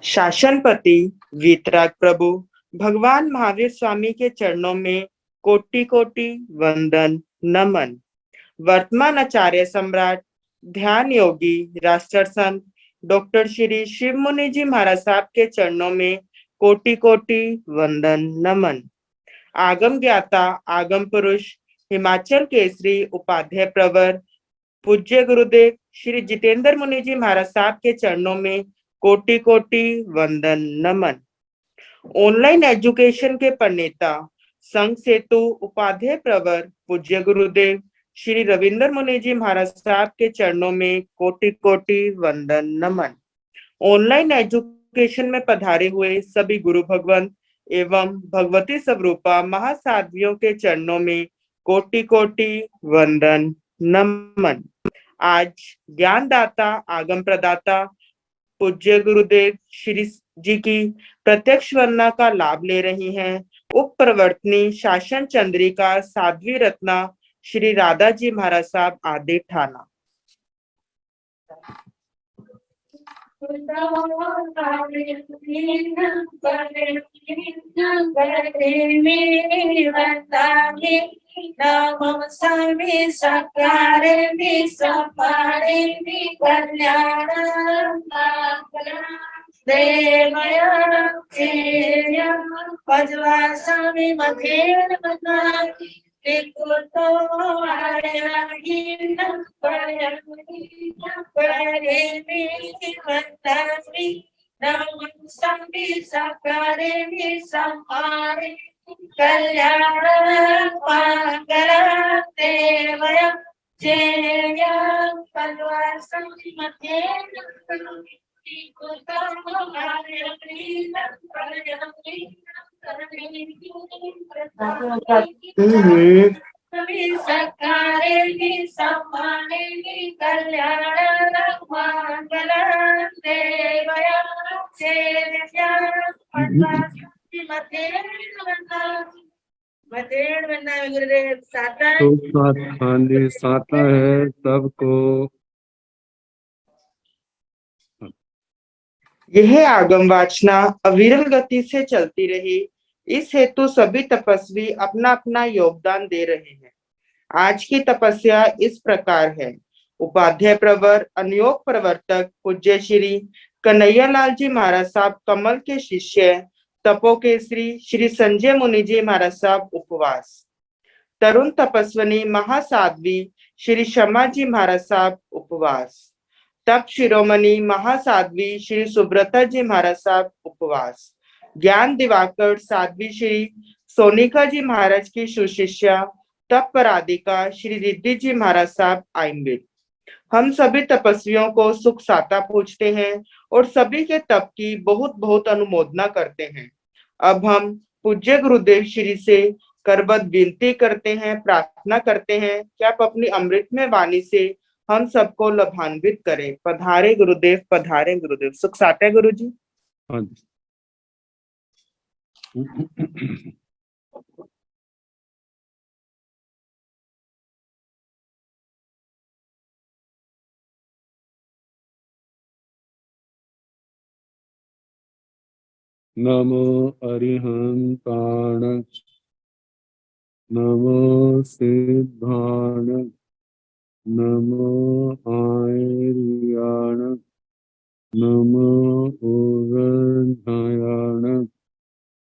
शासनपति वीतराग प्रभु भगवान महावीर स्वामी के चरणों में कोटि कोटि वंदन नमन। वर्तमान आचार्य सम्राट ध्यान योगी राष्ट्र संत डॉक्टर श्री शिव मुनि जी महाराज साहब के चरणों में कोटि कोटि वंदन नमन। आगम ज्ञाता आगम पुरुष हिमाचल केसरी उपाध्याय प्रवर पूज्य गुरुदेव श्री जितेंद्र मुनि जी महाराज साहब के चरणों में कोटि कोटि वंदन नमन। ऑनलाइन एजुकेशन के प्रणेता संघ सेतु उपाध्याय प्रवर पूज्य गुरुदेव श्री रविंद्र मुनि जी महाराज साहब के चरणों में कोटि कोटि वंदन नमन। ऑनलाइन एजुकेशन में पधारे हुए सभी गुरु भगवंत एवं भगवती स्वरूपा महासाध्वियों के चरणों में कोटि कोटि वंदन नमन। आज ज्ञानदाता आगम प्रदाता पूज्य गुरुदेव श्री जी की प्रत्यक्ष वंदना का लाभ ले रही हैं उप प्रवर्तनी शासन चंद्रिका साध्वी रत्ना श्री राधा जी महाराज साहब आदि ठाना। नमः स्वामी सकारे सपारे कल्याण देवय पजवा स्वामी मधेर तो सकारे संहारे कल्याण देवय जय सकारे सम्माने कल्याण देवय गुरुदेव साता साता है सबको। यह आगम वाचना अविरल गति से चलती रही, इस हेतु सभी तपस्वी अपना अपना योगदान दे रहे हैं। आज की तपस्या इस प्रकार है। उपाध्याय प्रवर अनयोग प्रवर्तक पूज्य श्री कन्हैयालाल जी महाराज साहब कमल के शिष्य तपोकेसरी श्री संजय मुनि जी महाराज साहब उपवास। तरुण तपस्विनी महासाध्वी श्री शमा जी महाराज साहब उपवास। तप शिरोमणि महासाध्वी श्री सुब्रता जी महाराज साहब उपवास। ज्ञान दिवाकर साध्वी श्री सोनिका जी महाराज की सुशिष्या तप पराधिका श्री रिद्धि जी महाराज साहब आएंगे। हम सभी तपस्वियों को सुख साता पूछते हैं और सभी के तप की बहुत बहुत अनुमोदना करते हैं। अब हम पूज्य गुरुदेव श्री से करबद्ध विनती करते हैं, प्रार्थना करते हैं कि आप अपनी अमृतमय वाणी से हम सबको लाभान्वित करें। पधारे गुरुदेव, पधारे गुरुदेव। सुख साता गुरु जी। नमो अरिहंताण नमो सिद्धाण नमो आर्याण नमो उगधायाण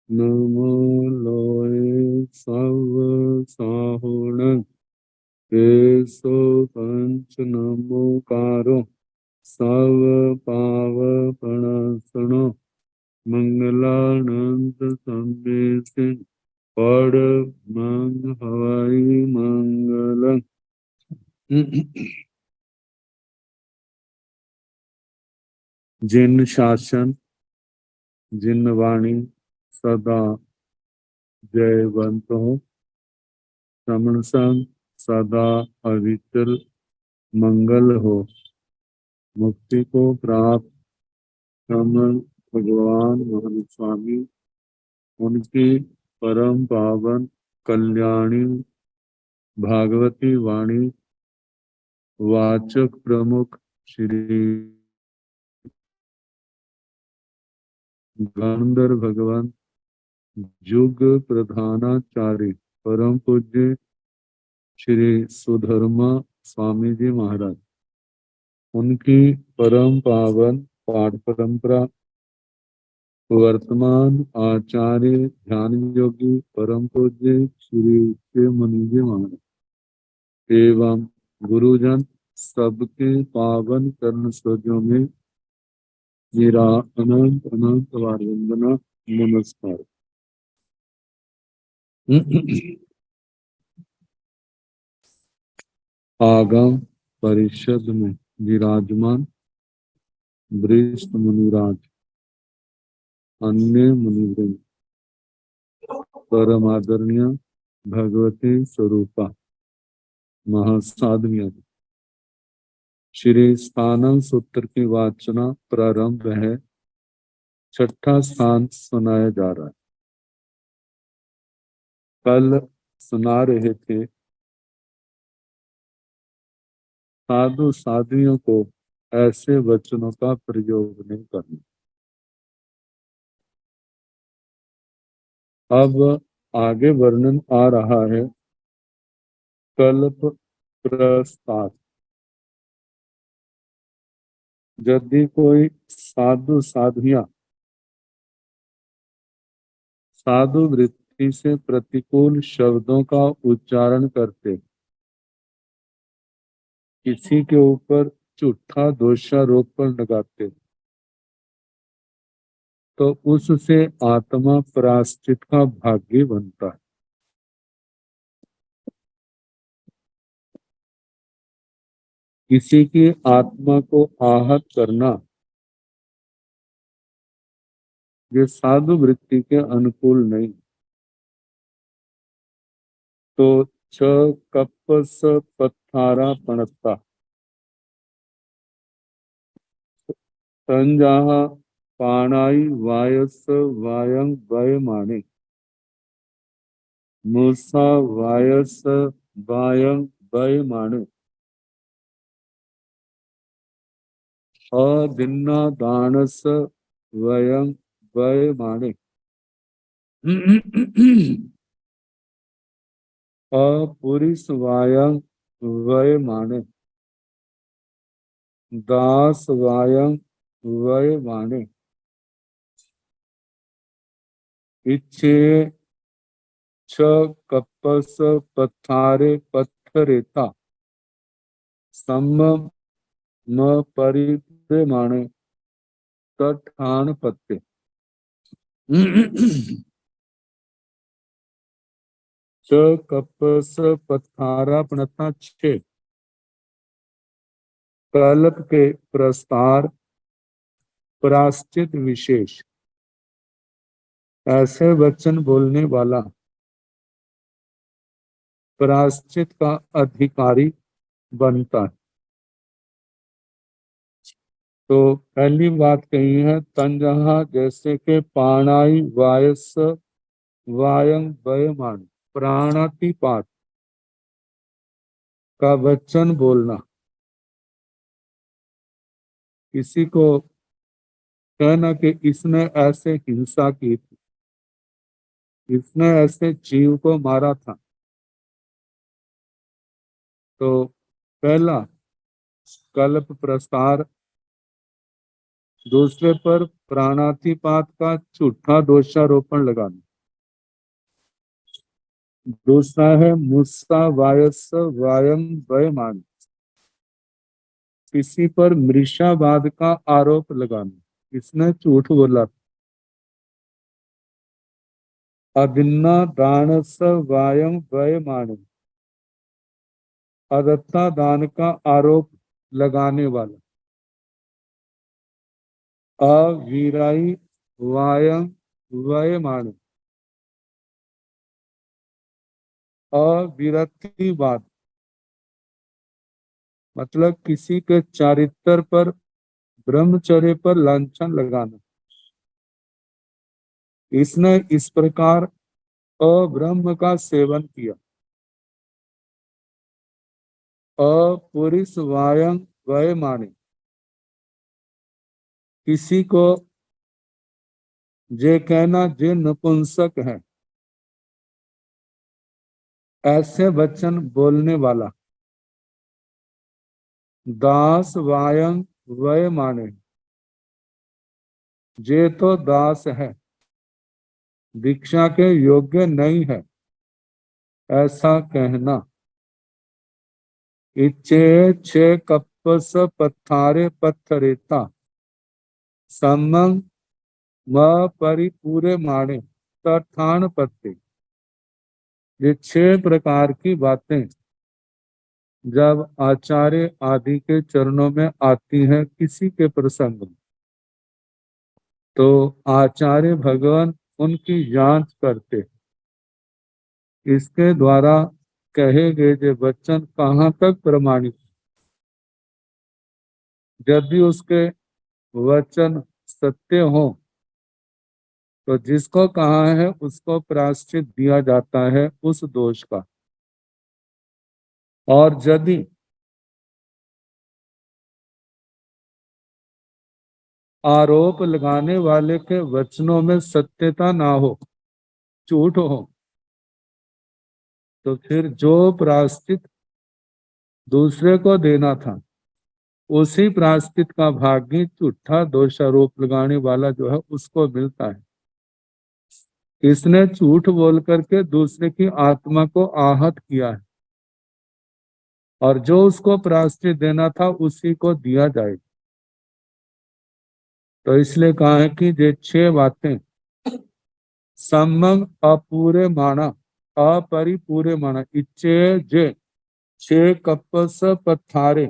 नमो लोय सव साहुण केशो पंच नमोकारो सव पाव प्रणसनो मंगलानंद संवेशन पड़ मंग हवाई मंगल। जिन शासन जिन वाणी सदा जयवंत हो, श्रमण संग सदा अविचल मंगल हो। मुक्ति को प्राप्त श्रमण भगवान महावीर स्वामी, उनकी परम पावन कल्याणी भागवती वाणी वाचक प्रमुख श्री गंधर भगवान युग प्रधानाचार्य परम पूज्य श्री सुधर्मा स्वामी जी महाराज, उनकी परम पावन पाठ परंपरा, वर्तमान आचार्य ध्यान योगी परम पूज्य श्री मुनि जी महाराज एवं गुरुजन सबके पावन कर्ण सरोजों में मेरा अनंत अनंत बार वंदना, नमस्कार। आगम परिषद में विराजमान वरिष्ठ मुनिराज, अन्य मुनिवृंद, परम आदरणीय भगवती स्वरूपा महासाधनिया, श्री स्थानम सूत्र की वाचना प्रारंभ है। छठा स्थान सुनाया जा रहा है। कल सुना रहे थे साधु साधुओं को ऐसे वचनों का प्रयोग नहीं करना। अब आगे वर्णन आ रहा है कल्प प्रस्ताव। यदि कोई साधु साधुया साधु वृत्ति से प्रतिकूल शब्दों का उच्चारण करते, किसी के ऊपर झूठा दोषारोपण लगाते, तो उससे आत्मा प्रायश्चित का भागी बनता है। किसी की आत्मा को आहत करना ये साधु वृत्ति के अनुकूल नहीं। तो छ कपस पत्थारा पणता संजाहा पाणाई वायस वायं वयमाने मूसा वायस वायं वयमाने अदिन्ना दानस वयं वयमाने अपुरिस वायं वयमाने दास वायं वयमाने इच्छे छ कपस पत्थारे पत्थरेता सम्म म परिमाणे तठान पत्ते च कपस पत्थारा पणता छे कल्प के प्रस्तार प्राश्चित विशेष ऐसे वचन बोलने वाला प्राश्चित का अधिकारी बनता है। तो पहली बात कही है तंजहा, जैसे के पाणाई वायस वायं वयमान, प्राणातिपात का वचन बोलना। किसी को कहना कि इसने ऐसे हिंसा की थी, इसने ऐसे जीव को मारा था, तो पहला कल्प प्रसार, दूसरे पर प्राणातिपात का झूठा दोषारोपण लगाना, दूसरा है मुस्सा वायस वायं वयमान, किसी पर मृषावाद का आरोप लगाना, इसने झूठ बोला। अदिन्ना दानस वायं वयमान, अदत्ता दान का आरोप लगाने वाला। अवीराई वायं वयमान, अविरतिवाद मतलब किसी के चारित्र पर, ब्रह्मचर्य पर लांछन लगाना। इसने इस प्रकार अब्रह्म का सेवन किया। अपुरिस वायं वयमाने, किसी को जे कहना जे नपुंसक है, ऐसे वचन बोलने वाला। दास वायं वय माने, जे तो दास है, दीक्षा के योग्य नहीं है, ऐसा कहना। इच्छे छे कपस पत्थारे पत्थरेता, सम्मंग म परिपूरे माणे तठान पत्ते। ये 6 प्रकार की बातें जब आचार्य आदि के चरणों में आती हैं किसी के प्रसंग में, तो आचार्य भगवान उनकी जांच करते, इसके द्वारा कहे गए जो वचन कहाँ तक प्रमाणित। यदि उसके वचन सत्य हो तो जिसको कहा है उसको प्रायश्चित दिया जाता है उस दोष का। और यदि आरोप लगाने वाले के वचनों में सत्यता ना हो, झूठ हो, तो फिर जो प्रायश्चित दूसरे को देना था उसी प्रायश्चित का भागी झूठा दोषारोप लगाने वाला जो है उसको मिलता है। इसने झूठ बोल करके दूसरे की आत्मा को आहत किया है, और जो उसको प्रायश्चित देना था उसी को दिया जाएगा। तो इसलिए कहा है कि ये 6 बातें सम्मंग अपूरे माना, अपरिपूरे माना। इच्चे जे 6 कपस पत्थारे,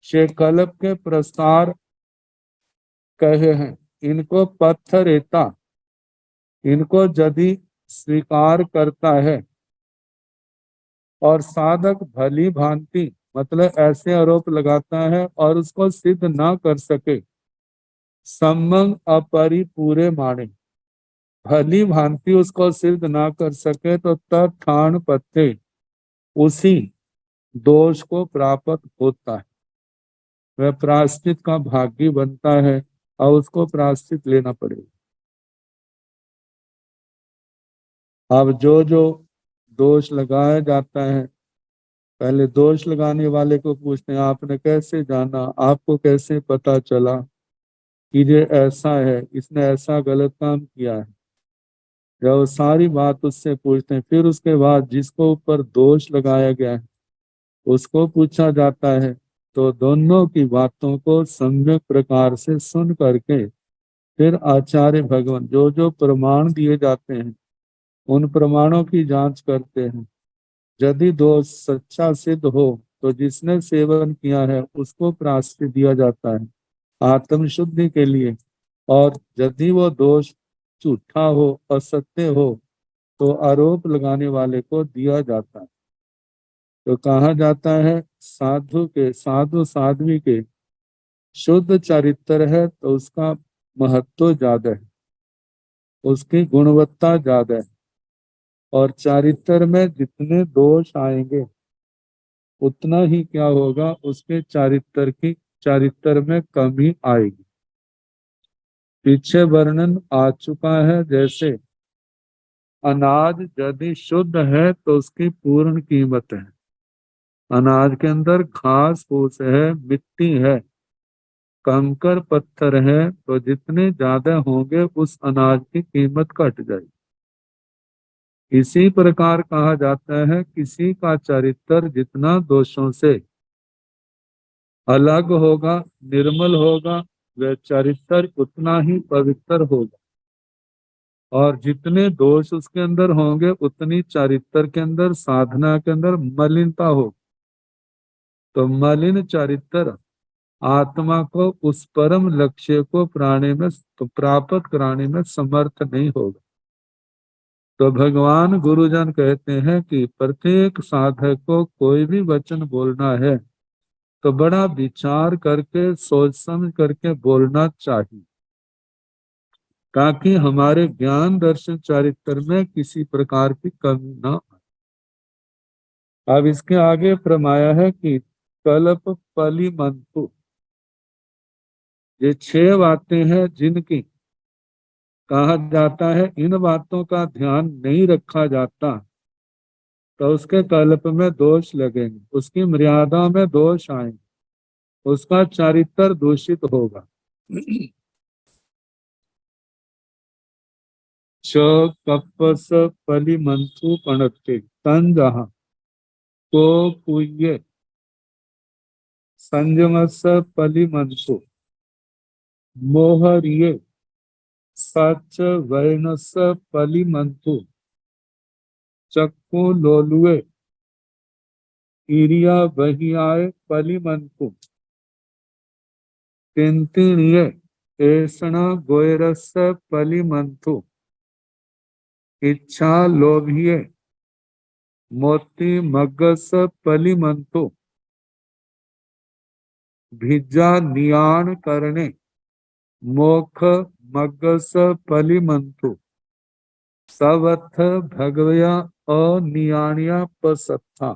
6 कल्प के प्रसार कहे हैं। इनको पत्थरेता, इनको यदि स्वीकार करता है और साधक भली भांति मतलब ऐसे आरोप लगाता है और उसको सिद्ध ना कर सके, सम्मंग अपरिपूरे माने, भली भांति उसको सिद्ध ना कर सके, तो तत्ठान पत्ते उसी दोष को प्राप्त होता है, वह प्रायश्चित का भागी बनता है और उसको प्रायश्चित लेना पड़ेगा। अब जो जो दोष लगाया जाता है, पहले दोष लगाने वाले को पूछते हैं आपने कैसे जाना, आपको कैसे पता चला कि ये ऐसा है, इसने ऐसा गलत काम किया है। जब सारी बात उससे पूछते हैं, फिर उसके बाद जिसको ऊपर दोष लगाया गया है उसको पूछा जाता है, तो दोनों की बातों को सम्यक प्रकार से सुन करके फिर आचार्य भगवान जो जो प्रमाण दिए जाते हैं उन प्रमाणों की जांच करते हैं। यदि दोष सच्चा सिद्ध हो तो जिसने सेवन किया है उसको प्रायश्चित दिया जाता है आत्म शुद्धि के लिए, और यदि वो दोष झूठा हो, असत्य हो, तो आरोप लगाने वाले को दिया जाता है। तो कहा जाता है साधु के, साधु साध्वी के शुद्ध चरित्र है तो उसका महत्व ज्यादा है, उसकी गुणवत्ता ज्यादा है, और चरित्र में जितने दोष आएंगे उतना ही क्या होगा, उसके चरित्र में कमी आएगी। पीछे वर्णन आ चुका है, जैसे अनाज यदि शुद्ध है तो उसकी पूर्ण कीमत है। अनाज के अंदर घास फूस है, मिट्टी है, कंकर पत्थर है, तो जितने ज्यादा होंगे उस अनाज की कीमत घट जाएगी। इसी प्रकार कहा जाता है किसी का चरित्र जितना दोषों से अलग होगा, निर्मल होगा, वह चरित्र उतना ही पवित्र होगा, और जितने दोष उसके अंदर होंगे उतनी चरित्र के अंदर, साधना के अंदर मलिनता होगी। तो मलिन चरित्र आत्मा को उस परम लक्ष्य को प्राप्त कराने में समर्थ नहीं होगा। तो भगवान गुरुजन कहते हैं कि प्रत्येक साधक को कोई भी वचन बोलना है तो बड़ा विचार करके, सोच समझ करके बोलना चाहिए, ताकि हमारे ज्ञान दर्शन चरित्र में किसी प्रकार की कमी ना आए। अब इसके आगे फरमाया है कि कल्प पली मंतु, ये 6 बातें हैं जिनकी कहा जाता है इन बातों का ध्यान नहीं रखा जाता तो उसके कल्प में दोष लगेंगे, उसकी मर्यादा में दोष आएंगे, उसका चारित्र दूषित होगा। च कपस पली मंथु पणते तन जहा को पुण्य संयमस पली मंथु मोहरिये सच वर्णस पली मंथु चक्कु लोलुए इरिया बहियाए पली मंथु तिंतिणिये ऐसण गोयरस पली मंथु इच्छा लोभिये मोती मगस पली मंथु भिजा नियाण करने मोख मगस पली मंथु सवथ भगवया अनियाणिया पसत्था।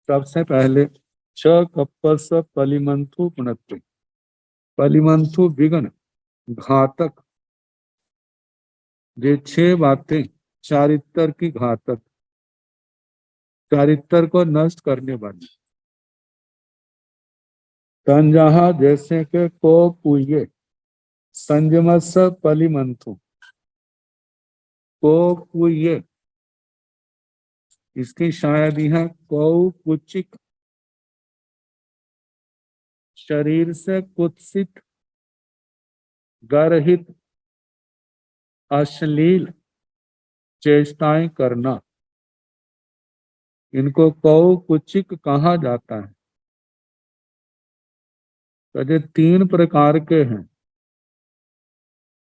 सबसे पहले छ कपस पलिमंथु पुनत्ति, पलिमंथु विघ्न घातक, ये 6 बातें चारित्र की घातक, चारित्र को नष्ट करने वाली। तंजहा जैसे के को पुये संयमस पलिमंथु, को पुये इसकी शायदी है कौ कुचिक, शरीर से कुत्सित, गर्हित, अश्लील चेष्टाएं करना, इनको कौ कुचिक कहा जाता है। तो ये 3 प्रकार के हैं,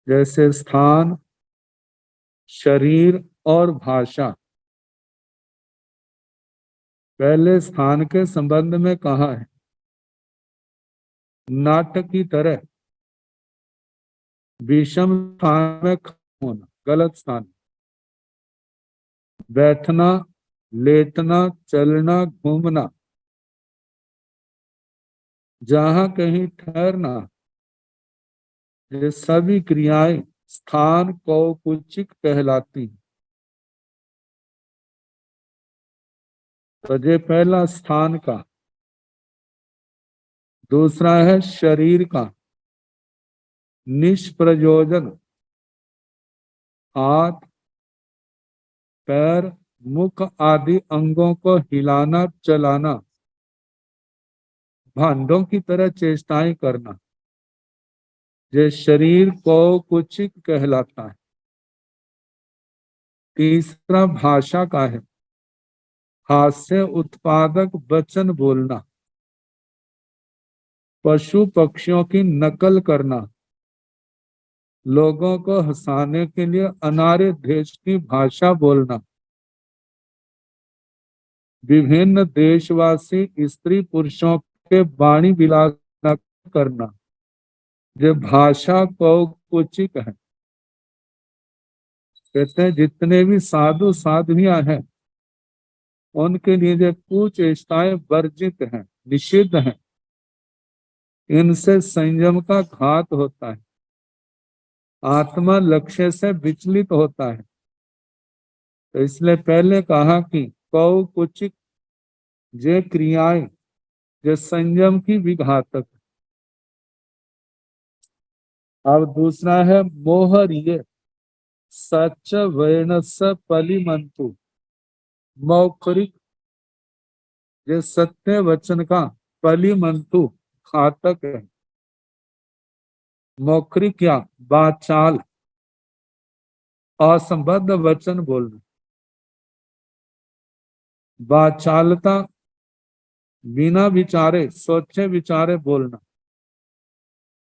जैसे स्थान, शरीर और भाषा। पहले स्थान के संबंध में कहा है, नाटक की तरह विषम स्थान में होना, गलत स्थान, बैठना, लेटना, चलना, घूमना, जहां कहीं ठहरना, ये सभी क्रियाएं स्थान कौकुचिक कहलाती हैं। तो ये पहला स्थान का। दूसरा है शरीर का, निष्प्रयोजन, हाथ, पैर, मुख आदि अंगों को हिलाना, चलाना, भांडों की तरह चेष्टाएं करना, ये शरीर को कुचिक कहलाता है। तीसरा भाषा का है, हास्य उत्पादक वचन बोलना, पशु पक्षियों की नकल करना, लोगों को हंसाने के लिए अनार्य देश की भाषा बोलना, विभिन्न देशवासी स्त्री पुरुषों के वाणी विलास करना, जो भाषा कौकुचिक है। कहते हैं जितने भी साधु साध्वियां हैं उनके लिए जो कुचेष्टाएं वर्जित हैं, निषिद्ध हैं, इनसे संयम का घात होता है, आत्मा लक्ष्य से विचलित होता है। तो इसलिए पहले कहा कि कौकुचिक जे क्रियाएं जो संयम की विघातक। अब दूसरा है मोहरिये सच वर्णस पलिमंतु, मौखरिक जो सत्य वचन का पलिमंतु घातक है। मौखरिक क्या, वाचाल, असंबद्ध वचन बोलना, वाचालता, बिना विचारे सोचे विचारे बोलना,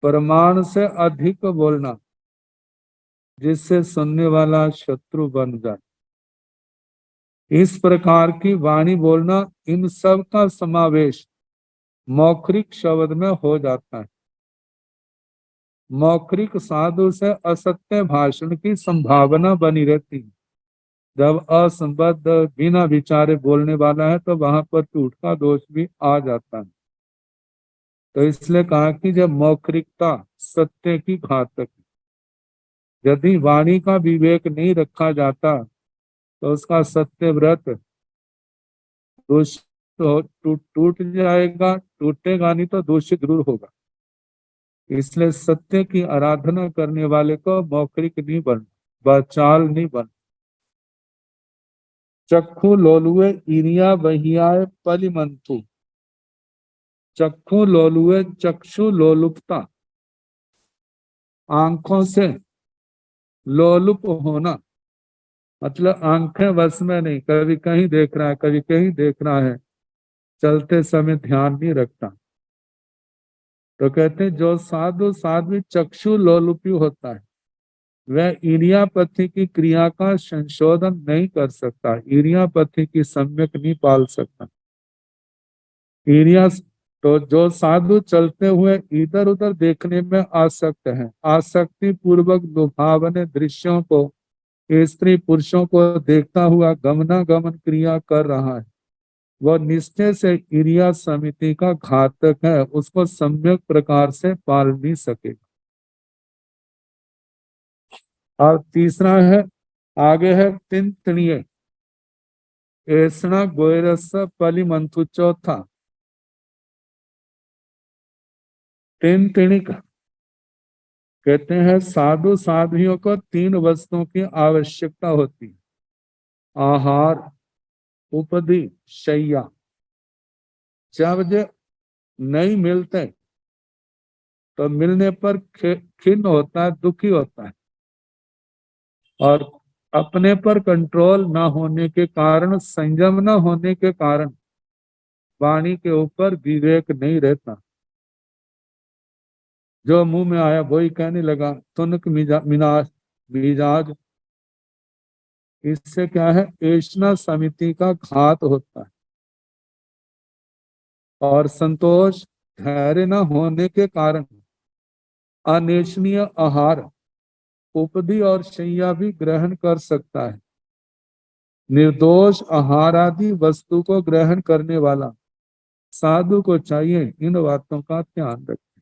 प्रमाण से अधिक बोलना, जिससे सुनने वाला शत्रु बन जाए, इस प्रकार की वाणी बोलना, इन सब का समावेश मौखरिक शब्द में हो जाता है। मौखरिक साधु से असत्य भाषण की संभावना बनी रहती है, जब असंबद्ध बिना विचारे बोलने वाला है तो वहां पर झूठ का दोष भी आ जाता है। तो इसलिए कहा कि जब मौखरिकता सत्य की घातक है। यदि वाणी का विवेक नहीं रखा जाता तो उसका सत्य व्रत दूषित टूट जाएगा, टूटेगा नहीं तो दूषित जरूर होगा। इसलिए सत्य की आराधना करने वाले को मौखरिक नहीं बनना, बचाल नहीं बनना। चक्षु लोलुए इरिया बहियाए पलिमंथु। चक्षु लोलुए, चक्षु लोलुपता, आंखों से लोलुप होना, मतलब आंखें वश में नहीं, कभी कहीं देख रहा है कभी कहीं देख रहा है, चलते समय ध्यान नहीं रखता। तो कहते हैं जो साधु साध्वी चक्षु लोलुपी होता है वह इरियापथि की क्रिया का संशोधन नहीं कर सकता, इरियापथि की सम्यक नहीं पाल सकता। इरिया तो जो साधु चलते हुए इधर उधर देखने में आसक्त है, आसक्ति पूर्वक लुभावने दृश्यों को, स्त्री पुरुषों को देखता हुआ गमनागमन क्रिया कर रहा है, वह निश्चय से इरिया समिति का घातक है, उसको सम्यक प्रकार से पाल नहीं सकेगा। और तीसरा है, आगे है तीन तृणीय ऐसना गोयरस पलिमंथु। चौथा तीन तृणिक कहते हैं साधु साध्वियों को तीन वस्तुओं की आवश्यकता होती है, आहार, उपदी, शैया। जब ये नहीं मिलते तो मिलने पर खिन्न होता है, दुखी होता है, और अपने पर कंट्रोल ना होने के कारण, संयम न होने के कारण वाणी के ऊपर विवेक नहीं रहता। जो मुंह में आया वही कहने लगा, तुनक मिजाज। इससे क्या है, ऐष्णा समिति का घात होता है। और संतोष, धैर्य न होने के कारण अनेशनीय आहार, उपदी और शैया भी ग्रहण कर सकता है। निर्दोष आहार आदि वस्तु को ग्रहण करने वाला साधु को चाहिए इन बातों का ध्यान रखें,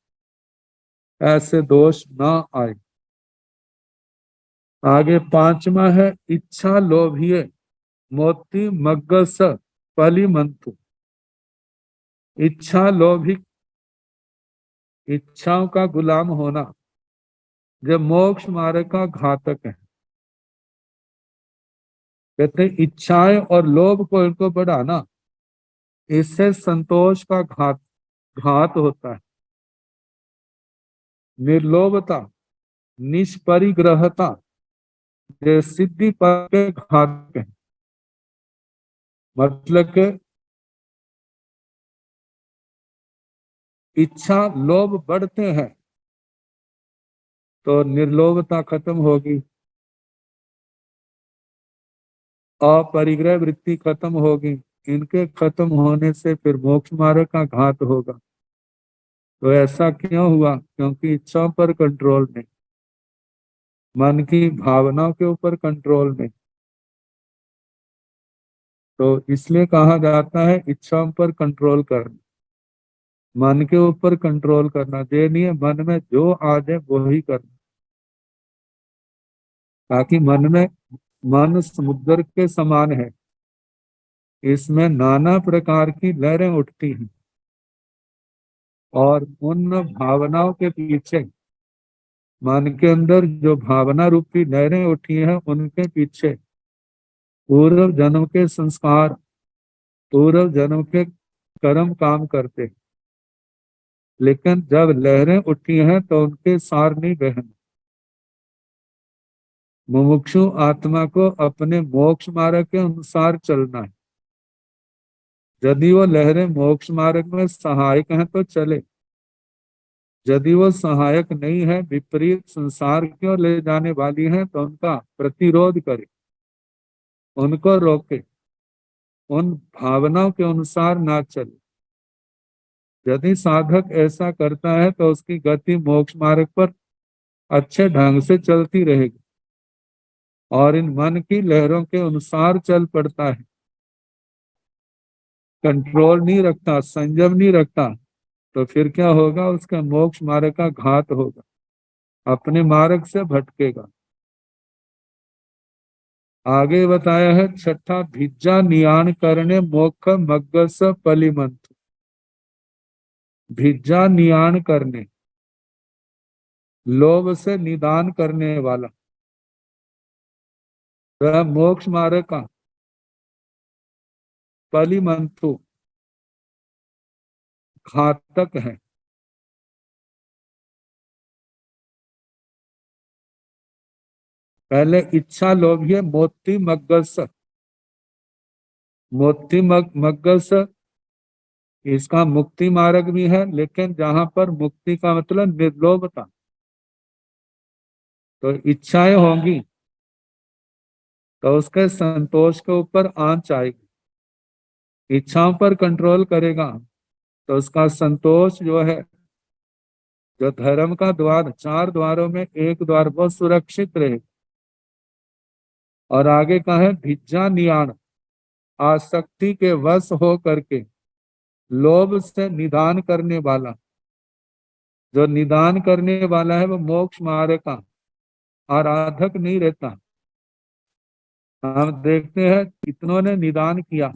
ऐसे दोष ना आए। आगे पांचवा है, इच्छा लोभिये मोती मग्गस पलिमंतु। इच्छा लोभी, इच्छाओं का गुलाम होना जब मोक्ष मार्ग का घातक है। कहते हैं इच्छाएं और लोभ को इनको बढ़ाना, इससे संतोष का घात होता है। निर्लोभता, निष्परिग्रहता ये सिद्धि पर के घातक है। मतलब के इच्छा लोभ बढ़ते हैं तो निर्लोभता खत्म होगी, अपरिग्रह वृत्ति खत्म होगी, इनके खत्म होने से फिर मोक्ष मार्ग का घात होगा। तो ऐसा क्यों हुआ? क्योंकि इच्छाओं पर कंट्रोल नहीं, मन की भावनाओं के ऊपर कंट्रोल नहीं। तो इसलिए कहा जाता है इच्छाओं पर कंट्रोल करना, मन के ऊपर कंट्रोल करना। ये नहीं है मन में जो आ जाए वही करना, ताकि मन समुद्र के समान है, इसमें नाना प्रकार की लहरें उठती हैं, और उन भावनाओं के पीछे, मन के अंदर जो भावना रूपी लहरें उठी हैं उनके पीछे पूर्व जन्म के संस्कार, पूर्व जन्म के कर्म काम करते हैं। लेकिन जब लहरें उठी हैं तो उनके सार नहीं बहन। मुमुक्षु आत्मा को अपने मोक्ष मार्ग के अनुसार चलना है। यदि वो लहरें मोक्ष मार्ग में सहायक हैं तो चले, यदि वो सहायक नहीं है, विपरीत संसार की ओर ले जाने वाली है, तो उनका प्रतिरोध करे, उनको रोके, उन भावनाओं के अनुसार ना चले। यदि साधक ऐसा करता है तो उसकी गति मोक्ष मार्ग पर अच्छे ढंग से चलती रहेगी, और इन मन की लहरों के अनुसार चल पड़ता है, कंट्रोल नहीं रखता, संयम नहीं रखता, तो फिर क्या होगा? उसका मोक्ष मार्ग का घात होगा, अपने मार्ग से भटकेगा। आगे बताया है छठा, भिज्जा नियाण करने मोक्ष मग्गस पलिमंथ। भिज्जा नियाण करने, लोभ से निदान करने वाला, वह मोक्ष मार्ग का पलिमंथु, घातक है। पहले इच्छा लोभी है मोती मग्गस। मोती मग्गस, इसका मुक्ति मार्ग भी है, लेकिन जहां पर मुक्ति का मतलब निर्लोभता, तो इच्छाएं होंगी तो उसके संतोष के ऊपर आंच आएगी। इच्छाओं पर कंट्रोल करेगा तो उसका संतोष जो है, जो धर्म का द्वार, 4 द्वारों में एक द्वार बहुत सुरक्षित रहे। और आगे का है भिज्जा नियाण, आसक्ति के वश हो करके लोभ से निदान करने वाला। जो निदान करने वाला है वो मोक्ष मार्ग का आराधक नहीं रहता। हम देखते हैं कितनों ने निदान किया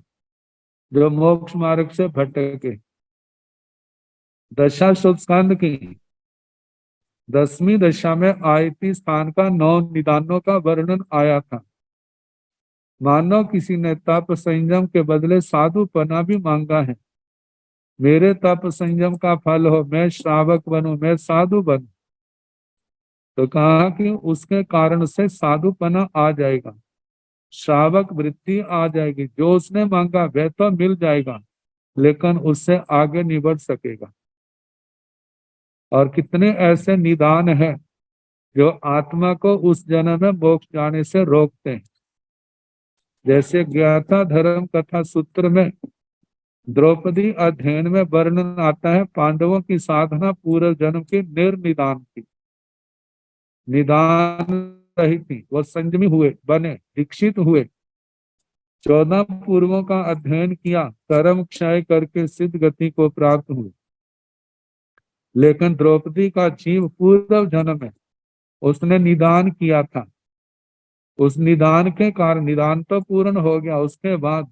जो मोक्ष मार्ग से भटके। दशा स्कंद की 10वीं दशा में आयति स्थान का 9 निदानों का वर्णन आया था। मानो किसी ने तप संयम के बदले साधुपना भी मांगा है। मेरे तप संयम का फल हो, मैं श्रावक बनूं, मैं साधु बनूं, तो कहा कि उसके कारण से साधुपना आ जाएगा, श्रावक वृत्ति आ जाएगी। जो उसने मांगा वह तो मिल जाएगा, लेकिन उससे आगे नहीं बढ़ सकेगा। और कितने ऐसे निदान हैं जो आत्मा को उस जन्म में मोक्ष जाने से रोकते हैं। जैसे ज्ञाता धर्म कथा सूत्र में द्रौपदी अध्ययन में वर्णन आता है पांडवों की साधना पूर्व जन्म की निर्निदान की। निदान रही थी, वो संयमी हुए, बने, दीक्षित हुए, 14 पूर्वों का अध्ययन किया, कर्म क्षय करके सिद्ध गति को प्राप्त हुए। लेकिन द्रौपदी का जीव पूर्व जन्म में उसने निदान किया था। उस निदान के कारण निदान तो पूर्ण हो गया, उसके बाद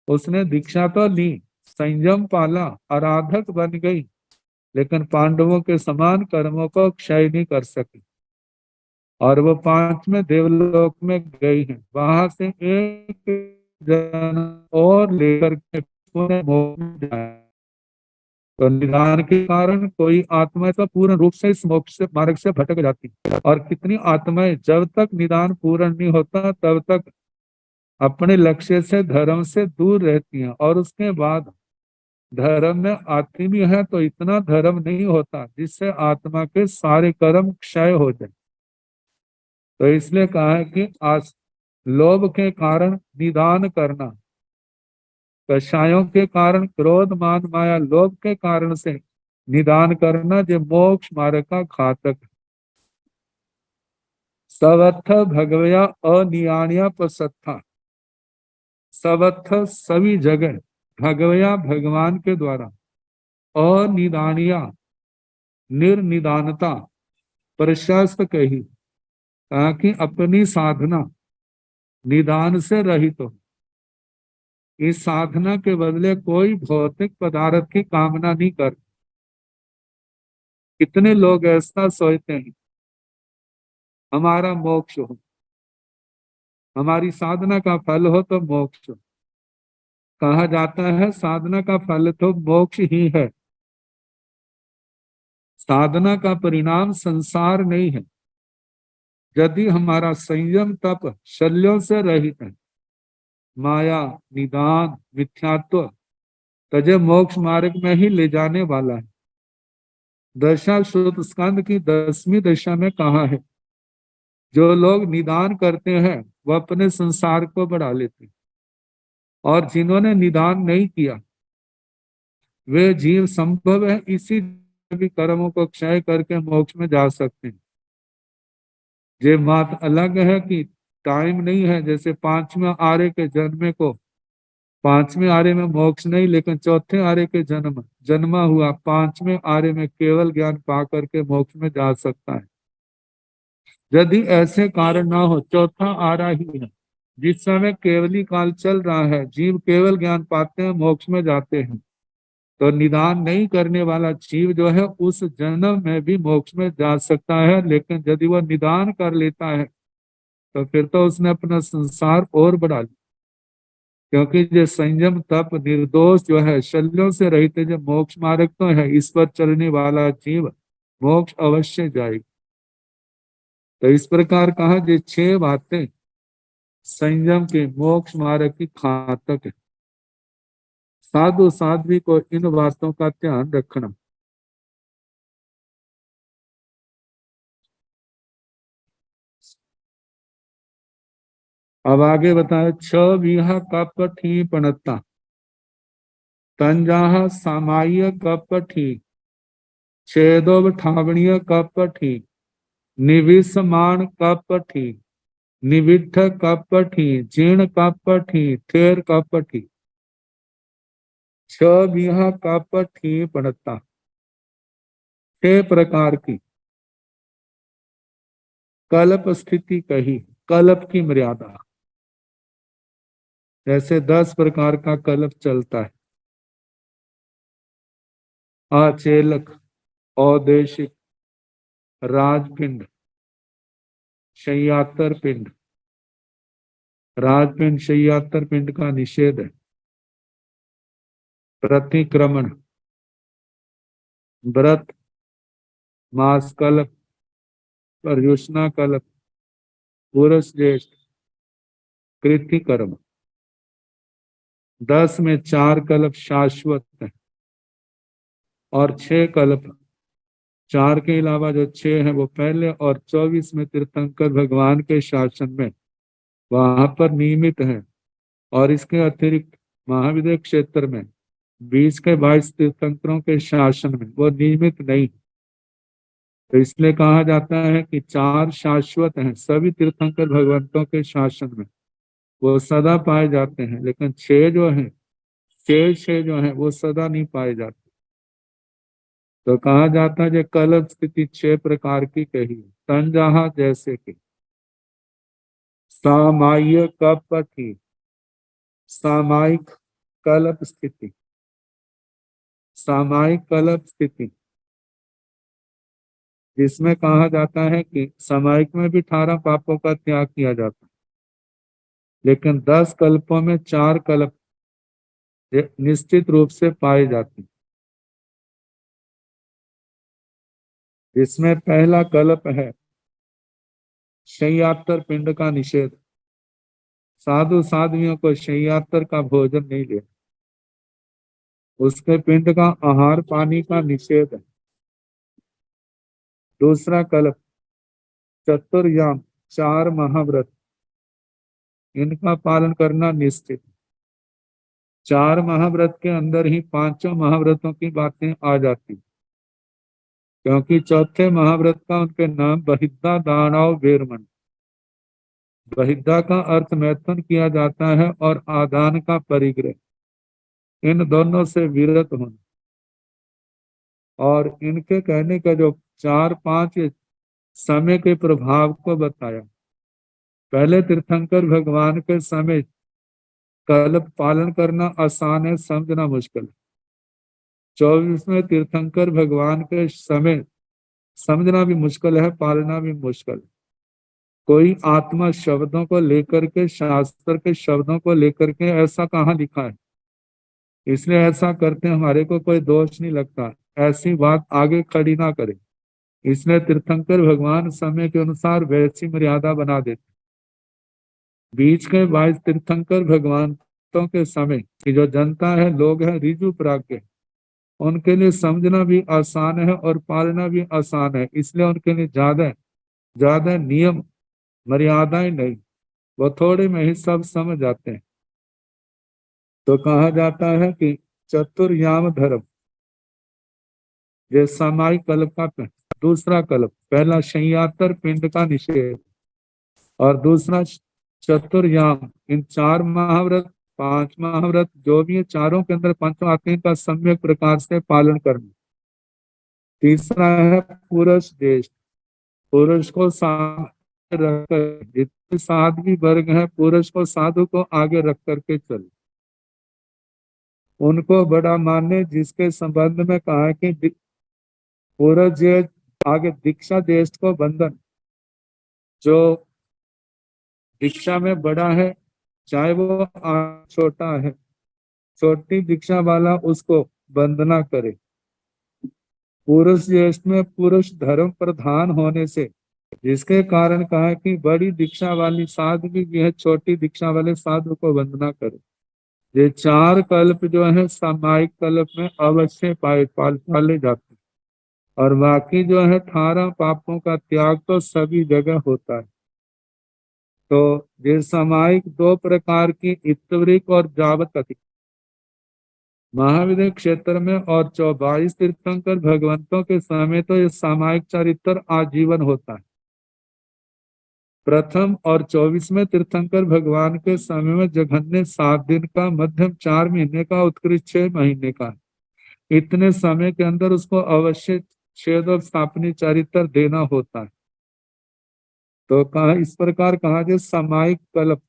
उसने दीक्षा तो ली, संयम पाला, आराधक बन गई, लेकिन पांडवों के समान कर्मों को क्षय नहीं कर सकी। और वो 5वें देवलोक में गई है, वहां से एक जन्म और लेकर के पुनः मोक्ष में जाए। तो निदान के कारण कोई आत्मा तो पूर्ण रूप से इस मोक्ष से मार्ग से भटक जाती है। और कितनी आत्माएं जब तक निदान पूर्ण नहीं होता तब तक अपने लक्ष्य से, धर्म से दूर रहती हैं, और उसके बाद धर्म में आती भी है तो इतना धर्म नहीं होता जिससे आत्मा के सारे कर्म क्षय हो जाए। तो इसलिए कहा है कि आज लोभ के कारण निदान करना, कषायों के कारण क्रोध मान माया लोभ के कारण से निदान करना, जो मोक्ष मार्ग का घातक। सवत्थ भगवया अनियाण्या प्रसत्था, सवत्थ सभी जगह, भगवया भगवान के द्वारा, अनिदानिया निर्निदानता, प्रशस्त कही, कहा कि अपनी साधना निदान से रहित हो। इस साधना के बदले कोई भौतिक पदार्थ की कामना नहीं कर। कितने लोग ऐसा सोचते हैं हमारा मोक्ष हो, हमारी साधना का फल हो तो मोक्ष हो। कहा जाता है साधना का फल तो मोक्ष ही है, साधना का परिणाम संसार नहीं है। यदि हमारा संयम तप शल्यों से रहित है, माया निदान मिथ्यात्व तजे मोक्ष मार्ग में ही ले जाने वाला है। दशा श्रुत स्कंद की 10वीं दशा में कहा है जो लोग निदान करते हैं वह अपने संसार को बढ़ा लेते हैं, और जिन्होंने निदान नहीं किया वे जीव संभव है इसी भी कर्मों को क्षय करके मोक्ष में जा सकते हैं। ये बात अलग है कि टाइम नहीं है। जैसे पांचवें आर्य के जन्मे को, पांचवें आर्य में मोक्ष नहीं, लेकिन चौथे आर्य के जन्मा हुआ पांचवें आर्य में केवल ज्ञान पा करके मोक्ष में जा सकता है। यदि ऐसे कारण ना हो, चौथा आर्य ही है, जिस समय केवली काल चल रहा है, जीव केवल ज्ञान पाते हैं, मोक्ष में जाते हैं, तो निदान नहीं करने वाला जीव जो है उस जन्म में भी मोक्ष में जा सकता है। लेकिन यदि वह निदान कर लेता है तो फिर तो उसने अपना संसार और बढ़ा लिया। क्योंकि जो संयम तप निर्दोष जो है, शल्यों से रहित जो मोक्ष मार्ग तो है, इस पर चलने वाला जीव मोक्ष अवश्य जाएगा। तो इस प्रकार कहा, ये 6 बातें संयम के मोक्ष मार्ग की घातक है। साधु साध्वी को इन बातों का ध्यान रखना। अब आगे बताए, छ विहा कपठी पणता तंजाह सामाय कपठी छेदोब ठावणीय कपठी निविसमान कपठी निविठ कपठी जीर्ण कपठी थेर कपठी। छ विहा कपठी पणता, 6 प्रकार की कल्प स्थिति कही। कल्प की मर्यादा, जैसे 10 प्रकार का कल्प चलता है। आचेलक, औदेशिक, राजपिंड, शय्यातर पिंड। राजपिंड शय्यातर पिंड का निषेध है। प्रतिक्रमण, व्रत, मास कल्प, पर्युषणा कल्प, पुरुष ज्येष्ठ, कृति कर्म। 10 में 4 कल्प शाश्वत है और 6 कल्प, 4 के अलावा जो 6 है वो पहले, और 24 में तीर्थंकर भगवान के शासन में वहां पर नियमित है। और इसके अतिरिक्त महाविद्य क्षेत्र में 20 के 22 तीर्थंकरों के शासन में वो नियमित नहीं। तो इसलिए कहा जाता है कि 4 शाश्वत हैं, सभी तीर्थंकर भगवंतों के शासन में वो सदा पाए जाते हैं। लेकिन 6 जो है, 6 जो है वो सदा नहीं पाए जाते। तो कहा जाता है, जो कल्प स्थिति 6 प्रकार की कही। तंजहा, जैसे कि सामायिक कपटी, सामायिक कल्प स्थिति। सामायिक कल्प स्थिति जिसमें कहा जाता है कि सामायिक में भी 18 पापों का त्याग किया जाता है, लेकिन 10 कल्पों में 4 कल्प निश्चित रूप से पाए जाते हैं। इसमें पहला कल्प है शय्यातर पिंड का निषेध। साधु साध्वियों को शय्यातर का भोजन नहीं लेना, उसके पिंड का आहार पानी का निषेध है। दूसरा कल्प चतुर्याम, 4 महाव्रत, इनका पालन करना निश्चित। 4 महाव्रत के अंदर ही 5 महाव्रतों की बातें आ जाती, क्योंकि चौथे महाव्रत का उनके नाम बहिद्धा दानव वेरमन। बहिद्धा का अर्थ मैथुन किया जाता है और आदान का परिग्रह, इन दोनों से विरत होना। और इनके कहने का जो 4-5 समय के प्रभाव को बताया। पहले तीर्थंकर भगवान के समय कल्प पालन करना आसान है, समझना मुश्किल है। 24वें तीर्थंकर भगवान के समय समझना भी मुश्किल है, पालना भी मुश्किल है। कोई आत्मा शब्दों को लेकर के, शास्त्र के शब्दों को लेकर के ऐसा कहाँ लिखा है, इसलिए ऐसा करते हमारे को कोई दोष नहीं लगता। ऐसी बात आगे खड़ी ना करें, इसलिए तीर्थंकर भगवान समय के अनुसार वैसी मर्यादा बना देते। बीच के 22 तीर्थंकर भगवानों के समय की जो जनता है, लोग हैं रिजु प्राज्ञ, उनके लिए समझना भी आसान है और पालना भी आसान है। इसलिए उनके लिए ज्यादा ज्यादा नियम मर्यादाएं नहीं, वो थोड़े में ही सब समझ जाते हैं। तो कहा जाता है कि चतुर्याम धर्म, ये सामायिक कल्प का दूसरा कल्प। पहला शय्यातर पिंड का निषेध और दूसरा चतुर्याम, इन 4 महाव्रत 5 महाव्रत जो भी है चारों के अंदर पंचों आते हैं का सम्यक प्रकार से पालन करना। तीसरा है पुरुष देश, पुरुष को साथ रखकर, जितने साध्वी वर्ग है पुरुष को साधु को आगे रख करके चले, उनको बड़ा माने, जिसके संबंध में कहा है कि पुरुष जे आगे दीक्षा देश को बंधन, जो दीक्षा में बड़ा है चाहे वो छोटा है, छोटी दीक्षा वाला उसको वंदना करे। पुरुष ज्येष्ठ में पुरुष धर्म प्रधान होने से, जिसके कारण कहा कि बड़ी दीक्षा वाली साधु भी है छोटी दीक्षा वाले साधु को वंदना करे। ये 4 कल्प जो है सामायिक कल्प में अवश्य पाले जाते हैं, और बाकी जो है 18 पापों का त्याग तो सभी जगह होता है। तो ये सामायिक 2 प्रकार की इत्वरिक और जावत महाविद्य क्षेत्र में और 22 तीर्थंकर भगवंतों के समय तो ये सामायिक चरित्र आजीवन होता है। प्रथम और 24वें तीर्थंकर भगवान के समय में जघन्य 7 दिन का, मध्यम 4 महीने का, उत्कृष्ट 6 महीने का, इतने समय के अंदर उसको अवश्य छेद और स्थापनी चरित्र देना होता है। तो कहा इस प्रकार कहा जाए सामायिक कल्प,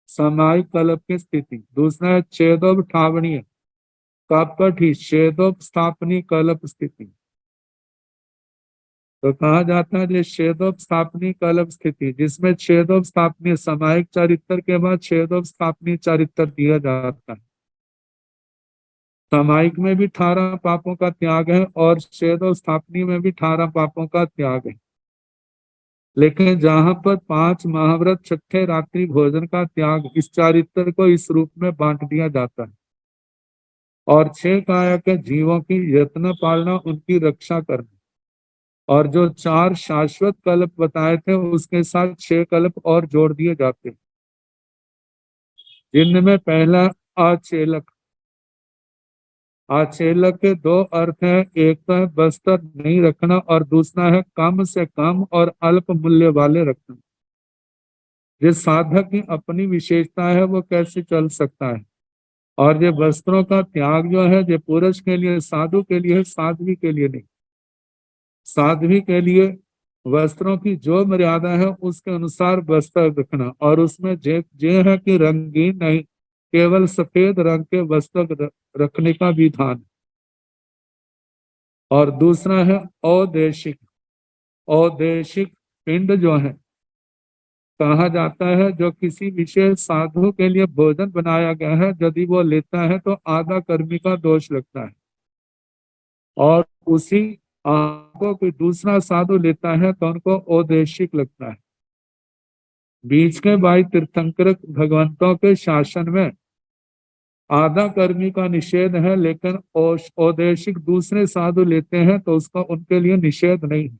सामायिक कल्प की स्थिति। दूसरा है छेदोपठावनीय कपट ही छेदोप स्थापनी कल्प स्थिति। तो कहा जाता है छेदोप स्थापनी कल्प स्थिति, जिसमें छेदोप स्थापनी सामायिक चरित्र के बाद छेदोप स्थापनी चरित्र दिया जाता है। सामायिक में भी 18 पापों का त्याग है और छेदोप स्थापनी में भी 18 पापों का त्याग है। लेकिन जहां पर 5 महाव्रत 6ठे रात्रि भोजन का त्याग, इस चरित्र को इस रूप में बांट दिया जाता है। और 6 काया के जीवों की यत्न पालना, उनकी रक्षा करना, और जो 4 शाश्वत कल्प बताए थे उसके साथ 6 कल्प और जोड़ दिए जाते हैं, जिनमें पहला आचेलक। आचेलक के 2 अर्थ हैं, एक तो है बस्तर नहीं रखना और दूसरा है कम से कम और अल्प मूल्य वाले रखना। जिस साधक की अपनी विशेषता है वो कैसे चल सकता है, और ये वस्त्रों का त्याग जो है ये पुरुष के लिए, साधु के लिए, साध्वी के लिए नहीं। साध्वी के लिए वस्त्रों की जो मर्यादा है उसके अनुसार वस्त्र रखना, और उसमें जे है कि रंगीन नहीं, केवल सफेद रंग के वस्त्र रखने का विधान। और दूसरा है औदेशिक। औदेशिक पिंड जो है कहा जाता है जो किसी विशेष साधु के लिए भोजन बनाया गया है, यदि वो लेता है तो आधा कर्मी का दोष लगता है, और उसी को कोई दूसरा साधु लेता है तो उनको औदेशिक लगता है। बीच के 22 तीर्थंकर भगवंतों के शासन में आधा कर्मी का निषेध है, लेकिन औदेशिक दूसरे साधु लेते हैं तो उसका उनके लिए निषेध नहीं है।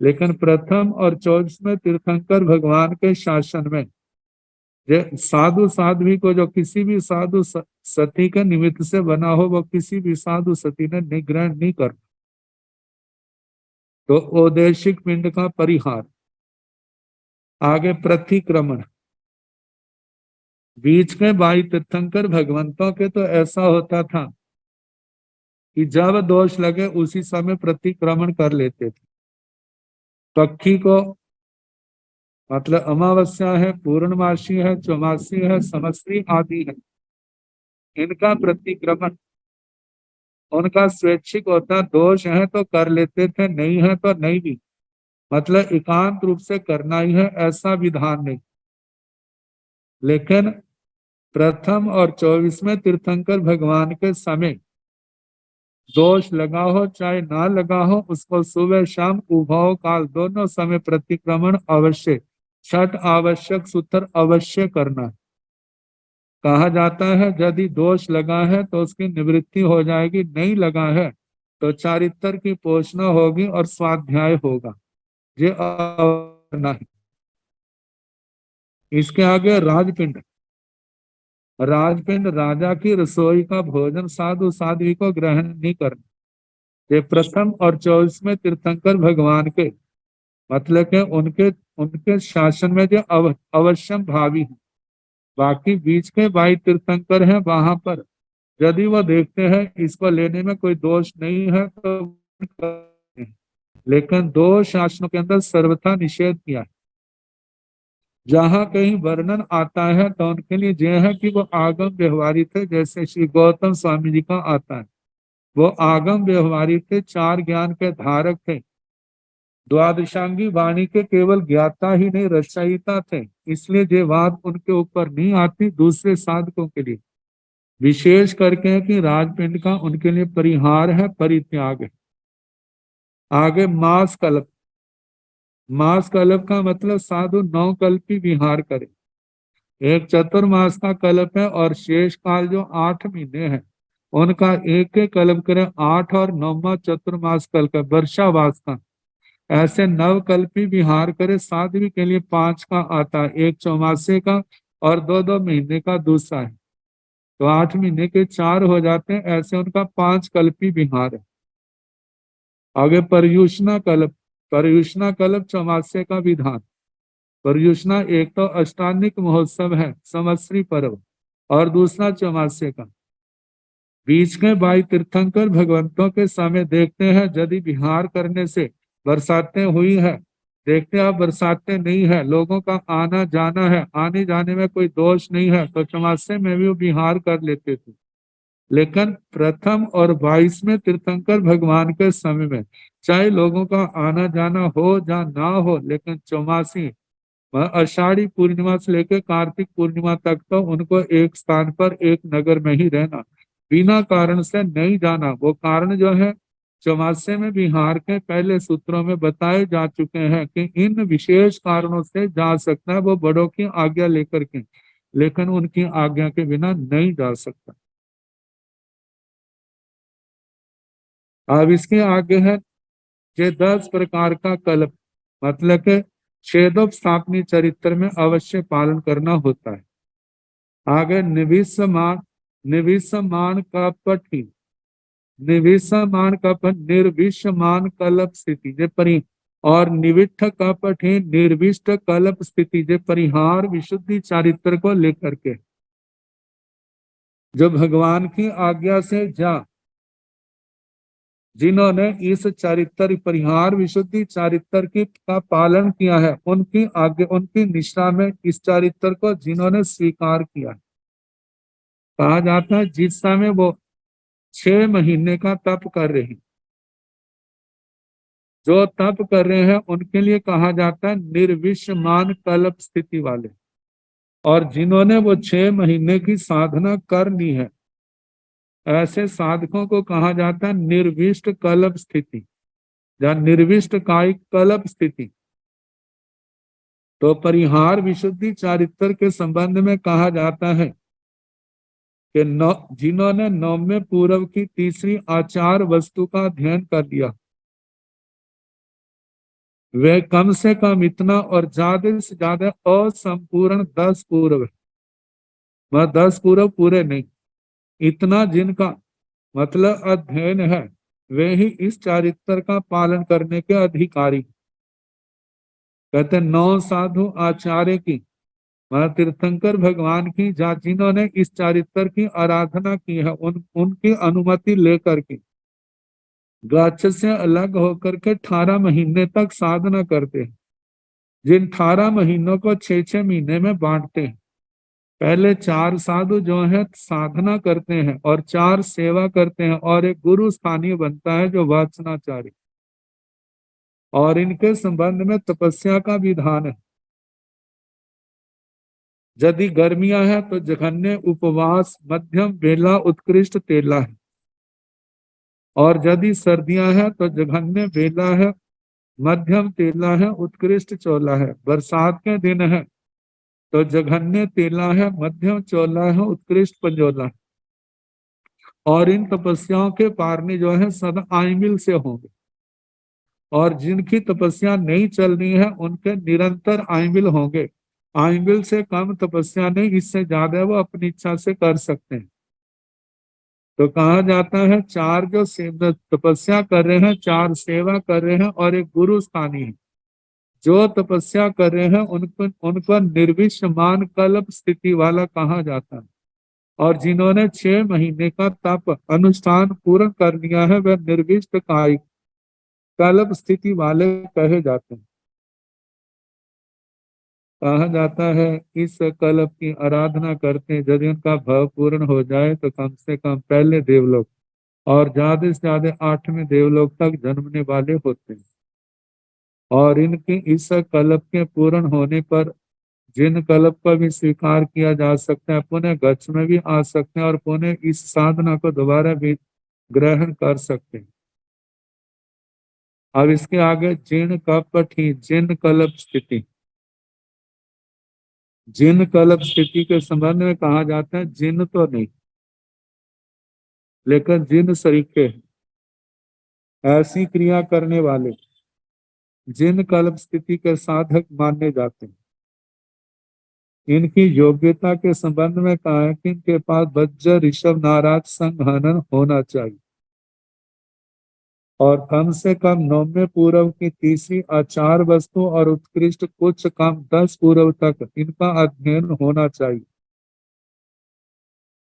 लेकिन प्रथम और 24वें तीर्थंकर भगवान के शासन में साधु साध्वी को, जो किसी भी साधु सती के निमित्त से बना हो, वो किसी भी साधु सती ने निग्रहण नहीं करना। तो औदेशिक पिंड का परिहार। आगे प्रतिक्रमण। बीच के 22 तीर्थंकर भगवंतों के तो ऐसा होता था कि जब दोष लगे उसी समय प्रतिक्रमण कर लेते थे। पक्षी को मतलब अमावस्या है, पूर्णमासी है, चौमासी है, समस्ती आदि है, इनका प्रतिक्रमण उनका स्वैच्छिक होता। दोष है तो कर लेते थे, नहीं है तो नहीं भी, मतलब एकांत रूप से करना ही है, ऐसा विधान नहीं। लेकिन प्रथम और 24वें तीर्थंकर भगवान के समय दोष लगा हो चाहे ना लगा हो, उसको सुबह शाम उभव काल दोनों समय प्रतिक्रमण अवश्य, 6 आवश्यक सूत्र अवश्य करना। कहा जाता है यदि दोष लगा है तो उसकी निवृत्ति हो जाएगी, नहीं लगा है तो चारित्र की पोषणा होगी और स्वाध्याय होगा। ये करना है। इसके आगे राजपिंड। राजपिंड राजा की रसोई का भोजन साधु साध्वी को ग्रहण नहीं करना। ये प्रथम और 24वें तीर्थंकर भगवान के मतलब कि उनके उनके शासन में जो अवश्यम भावी है। बाकी बीच के भाई तीर्थंकर हैं वहां पर यदि वो देखते हैं इसको लेने में कोई दोष नहीं है तो, लेकिन दो शासनों के अंदर सर्वथा निषेध किया है। जहां कहीं वर्णन आता है तो उनके लिए यह है कि वो आगम व्यवहारी थे, जैसे श्री गौतम स्वामी जी का आता है। वो आगम व्यवहारी थे, चार ज्ञान के धारक थे, द्वादशांगी वाणी के केवल ज्ञाता ही नहीं रचयिता थे। इसलिए ये बात उनके ऊपर नहीं आती, दूसरे साधकों के लिए विशेष करके है कि राजपिंड का उनके लिए परिहार है, परित्याग है। आगे मास कल्प। मास कल्प का मतलब साधु 9 कल्प की विहार करे। एक चतुर्मास का कल्प है और शेष काल जो 8 महीने हैं उनका एक एक कल्प करे। 8 और 9वां चतुर्मास कल्प है वर्षावास का। ऐसे 9 कल्पी विहार करे। साध्वी के लिए 5 का आता है, एक चौमासे का और 2-2 महीने का दूसरा है, तो 8 महीने के 4 हो जाते हैं। ऐसे उनका 5 कल्पी विहार है। आगे पर्युषणा कल्प। पर्युषणा कल्प चौमासे का विधान। पर्युषणा एक तो अष्टांगिक महोत्सव है, संवत्सरी पर्व, और दूसरा चौमासे का। बीच के भाई तीर्थंकर भगवंतों के समय देखते हैं यदि विहार करने से बरसातें हुई है, देखते हैं अब बरसातें नहीं है, लोगों का आना जाना है, आने जाने में कोई दोष नहीं है, तो चौमासे में भी वो विहार कर लेते थे। लेकिन प्रथम और 22वें तीर्थंकर भगवान के समय में चाहे लोगों का आना जाना हो या ना हो, लेकिन चौमासी आषाढ़ी पूर्णिमा से लेकर कार्तिक पूर्णिमा तक तो उनको एक स्थान पर एक नगर में ही रहना, बिना कारण से नहीं जाना। वो कारण जो है चौमासे में विहार के पहले सूत्रों में बताए जा चुके हैं कि इन विशेष कारणों से जा सकता है, वो बड़ों की आज्ञा लेकर के, लेकिन उनकी आज्ञा के बिना नहीं जा सकता। अब इसके आगे है ये 10 प्रकार का कल्प, मतलब के छेदोपस्थापनी चरित्र में अवश्य पालन करना होता है। आगे निविष्यमान। निविष्यमान का पठी। निविष्यमान का पठ निर्विष्यमान कल्प स्थिति जे परि, और निविष्ठ का पठी निर्विष्ट कल्प स्थिति जे परिहार विशुद्धि चारित्र को लेकर के। जो भगवान की आज्ञा से जा जिन्होंने इस चारित्र परिहार विशुद्धि चारित्र की का पालन किया है, उनकी आगे उनकी निष्ठा में इस चारित्र को जिन्होंने स्वीकार किया है, कहा जाता है जिस समय वो 6 महीने का तप कर रहे हैं, जो तप कर रहे हैं उनके लिए कहा जाता है निर्विष्यमान कल्प स्थिति वाले। और जिन्होंने वो 6 महीने की साधना कर ली है, ऐसे साधकों को कहा जाता है निर्विष्ट कल्प स्थिति या निर्विष्ट कायिक कल्प स्थिति। तो परिहार विशुद्धि चारित्र के संबंध में कहा जाता है कि जिन्होंने 9वें पूर्व की तीसरी आचार वस्तु का अध्ययन कर लिया, वे कम से कम इतना और ज्यादा से ज्यादा असंपूर्ण 10 पूर्व, वह 10 पूर्व पूरे नहीं, इतना जिनका मतलब अध्ययन है वे ही इस चारित्र का पालन करने के अधिकारी। कहते 9 साधु आचार्य की, वह तीर्थंकर भगवान की जिन्होंने इस चारित्र की आराधना की है, उनकी अनुमति लेकर के गाछ से अलग होकर के 18 महीने तक साधना करते हैं। जिन 18 महीनों को 6-6 महीने में बांटते हैं। पहले 4 साधु जो है साधना करते हैं और 4 सेवा करते हैं और एक गुरु स्थानीय बनता है जो वाचनाचार्य। और इनके संबंध में तपस्या का विधान है। यदि गर्मियां हैं तो जघन्य उपवास, मध्यम बेला, उत्कृष्ट तेला है। और यदि सर्दियां हैं तो जघन्य बेला है, मध्यम तेला है, उत्कृष्ट चोला है। बरसात के दिन है तो जघन्य तेला है, मध्यम चोला है, उत्कृष्ट पंजोला है। और इन तपस्याओं के पारने जो है सदा आइमिल से होंगे, और जिनकी तपस्या नहीं चल रही है उनके निरंतर आइमिल होंगे। आइमिल से कम तपस्या नहीं, इससे ज्यादा वो अपनी इच्छा से कर सकते हैं। तो कहा जाता है 4 जो तपस्या कर रहे हैं, 4 सेवा कर रहे हैं और एक गुरु स्थानी है। जो तपस्या कर रहे हैं उनको निर्विषमान कल्प स्थिति वाला कहा जाता है। और जिन्होंने 6 महीने का तप अनुष्ठान पूर्ण कर लिया है वह निर्विष्ट कायिक कल्प स्थिति वाले कहे जाते हैं। कहा जाता है इस कल्प की आराधना करते हैं, यदि उनका भाव पूर्ण हो जाए तो कम से कम पहले देवलोक और ज्यादा से ज्यादा 8वें देवलोक तक जन्मने वाले होते हैं। और इनकी इस कल्प के पूर्ण होने पर जिन कल्प को भी स्वीकार किया जा सकता है पुनः गच्छ में भी आ सकते हैं और पुनः इस साधना को दोबारा भी ग्रहण कर सकते हैं। अब इसके आगे जिन कपटी जिन कल्प स्थिति, जिन कल्प स्थिति के संबंध में कहा जाता है जिन तो नहीं लेकिन जिन सरीखे ऐसी क्रिया करने वाले जिन कल्प स्थिति के साधक माने जाते हैं। इनकी योग्यता के संबंध में कहा है कि इनके पास वज्र ऋषभ नाराज संघनन होना चाहिए और कम से कम 9वें पूर्व की तीसरी आचार वस्तु और उत्कृष्ट कुछ कम 10 पूर्व तक इनका अध्ययन होना चाहिए।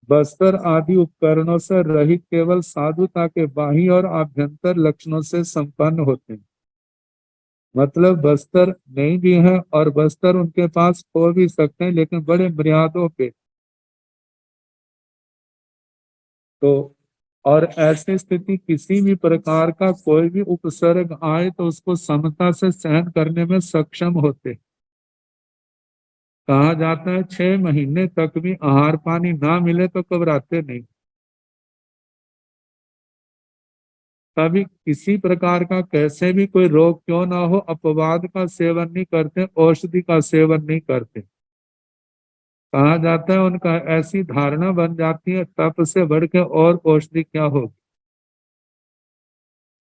बस्तर आदि उपकरणों से रहित केवल साधुता के बाह्य और आभ्यंतर लक्षणों से संपन्न होते हैं। मतलब बस्तर नहीं भी है और बस्तर उनके पास हो भी सकते हैं लेकिन बड़े मर्यादों पे। तो और ऐसी स्थिति किसी भी प्रकार का कोई भी उपसर्ग आए तो उसको समता से सहन करने में सक्षम होते। कहा जाता है 6 महीने तक भी आहार पानी ना मिले तो घबराते नहीं। कभी किसी प्रकार का कैसे भी कोई रोग क्यों ना हो अपवाद का सेवन नहीं करते, औषधि का सेवन नहीं करते। कहा जाता है उनका ऐसी धारणा बन जाती है तप से बढ़ के और औषधि क्या होगी।